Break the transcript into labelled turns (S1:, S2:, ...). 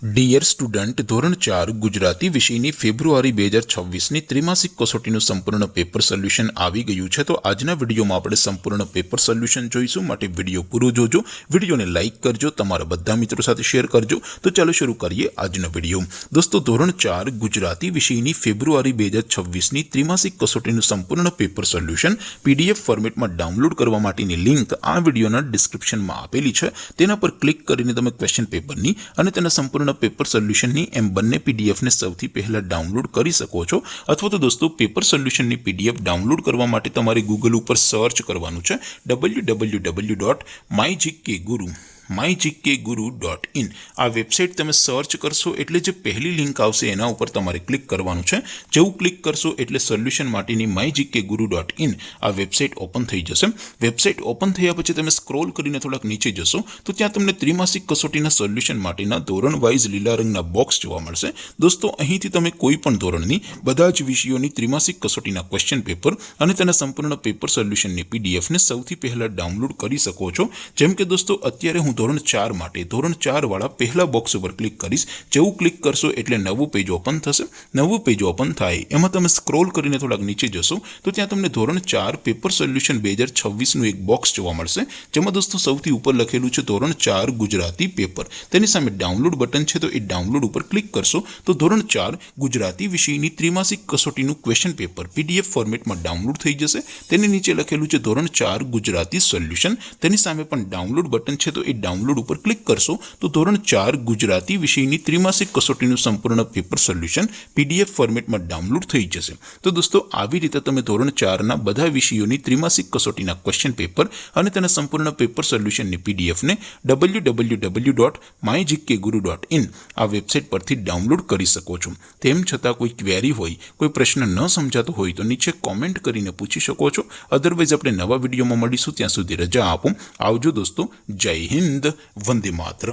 S1: Dear student, ધોરણ 4 ગુજરાતી વિષયની ફેબ્રુઆરી 2026ની ત્રિમાસિક કસોટીનું સંપૂર્ણ પેપર સોલ્યુશન આવી ગયું છે। તો આજના વિડીયોમાં આપણે સંપૂર્ણ પેપર સોલ્યુશન જોઈશું, માટે વિડીયો પૂરો જોજો, વિડીયોને લાઇક કરજો, તમારા બધા મિત્રો સાથે શેર કરજો। તો ચાલો શરૂ કરીએ આજનો વિડીયો। દોસ્તો, ધોરણ 4 ગુજરાતી વિષયની ફેબ્રુઆરી 2026ની ત્રિમાસિક કસોટીનું સંપૂર્ણ પેપર સોલ્યુશન PDF ફોર્મેટમાં ડાઉનલોડ કરવા માટેની લિંક આ વિડીયોના ડિસ્ક્રિપ્શનમાં આપેલી છે। તેના પર ક્લિક કરીને તમે ક્વેશ્ચન પેપરની અને તેના સંપૂર્ણ પેપર સોલ્યુશનની એમ બંને PDF ને સૌથી પહેલા ડાઉનલોડ કરી શકો છો। અથવા તો દોસ્તો, પેપર સોલ્યુશનની PDF ડાઉનલોડ કરવા માટે તમારે ગૂગલ ઉપર સર્ચ કરવાનું છે www.mygkguru.in। આ વેબસાઇટ તમે સર્ચ કરશો એટલે જે પહેલી લિંક આવશે એના ઉપર તમારે ક્લિક કરવાનું છે। જેવું ક્લિક કરશો એટલે સોલ્યુશન માટેની mygkguru.in આ વેબસાઇટ ઓપન થઈ જશે। વેબસાઇટ ઓપન થયા પછી તમે સ્ક્રોલ કરીને થોડાક નીચે જશો તો ત્યાં તમને ત્રિમાસિક કસોટીના સોલ્યુશન માટેના ધોરણ વાઇઝ લીલા રંગના બોક્સ જોવા મળશે। દોસ્તો, અહીંથી તમે કોઈ પણ ધોરણની બધા જ વિષયોની ત્રિમાસિક કસોટીના ક્વેશ્ચન પેપર અને તેના સંપૂર્ણ પેપર સોલ્યુશનની PDF ને સૌથી પહેલા ડાઉનલોડ કરી શકો છો। જેમ કે દોસ્તો, અત્યારે હું ધોરણ 4 માટે ધોરણ 4 વાળા પહેલા બોક્સ ઉપર ક્લિક કરીશ। જેવું ક્લિક કરશો એટલે નવું પેજ ઓપન થશે। નવું પેજ ઓપન થાય એમાં તમે સ્ક્રોલ કરીને થોડાક નીચે જશો તો ત્યાં તમને ધોરણ 4 પેપર સોલ્યુશન 2026નું એક બોક્સ જોવા મળશે, જેમાં દોસ્તો સૌથી ઉપર લખેલું છે ધોરણ 4 ગુજરાતી પેપર। તેની સામે ડાઉનલોડ બટન છે, તો એ ડાઉનલોડ ઉપર ક્લિક કરશો તો ધોરણ 4 ગુજરાતી વિષયની ત્રિમાસિક કસોટીનું ક્વેશ્ચન પેપર PDF ફોર્મેટમાં ડાઉનલોડ થઈ જશે। તેની નીચે લખેલું છે ધોરણ 4 ગુજરાતી સોલ્યુશન। તેની સામે પણ ડાઉનલોડ બટન છે, તો એ ડાઉનલોડ ઉપર ક્લિક કરશો તો ધોરણ 4 ગુજરાતી વિષયની ત્રિમાસિક કસોટીનું સંપૂર્ણ પેપર સોલ્યુશન PDF ફોર્મેટમાં ડાઉનલોડ થઈ જશે। તો દોસ્તો, આવી રીતે તમે ધોરણ 4ના બધા વિષયોની ત્રિમાસિક કસોટીના ક્વેશ્ચન પેપર અને તેના સંપૂર્ણ પેપર સોલ્યુશનની PDF ને www.mygkguru.in આ વેબસાઇટ પરથી ડાઉનલોડ કરી શકો છો। તેમ છતાં કોઈ ક્વેરી હોય, કોઈ પ્રશ્ન ન સમજાતો હોય તો નીચે કોમેન્ટ કરીને પૂછી શકો છો। અધરવાઇઝ આપણે નવા વિડીયોમાં મળીશું, ત્યાં સુધી રજા આપો। આવજો દોસ્તો, જય હિન્દ, વંદે માતરમ।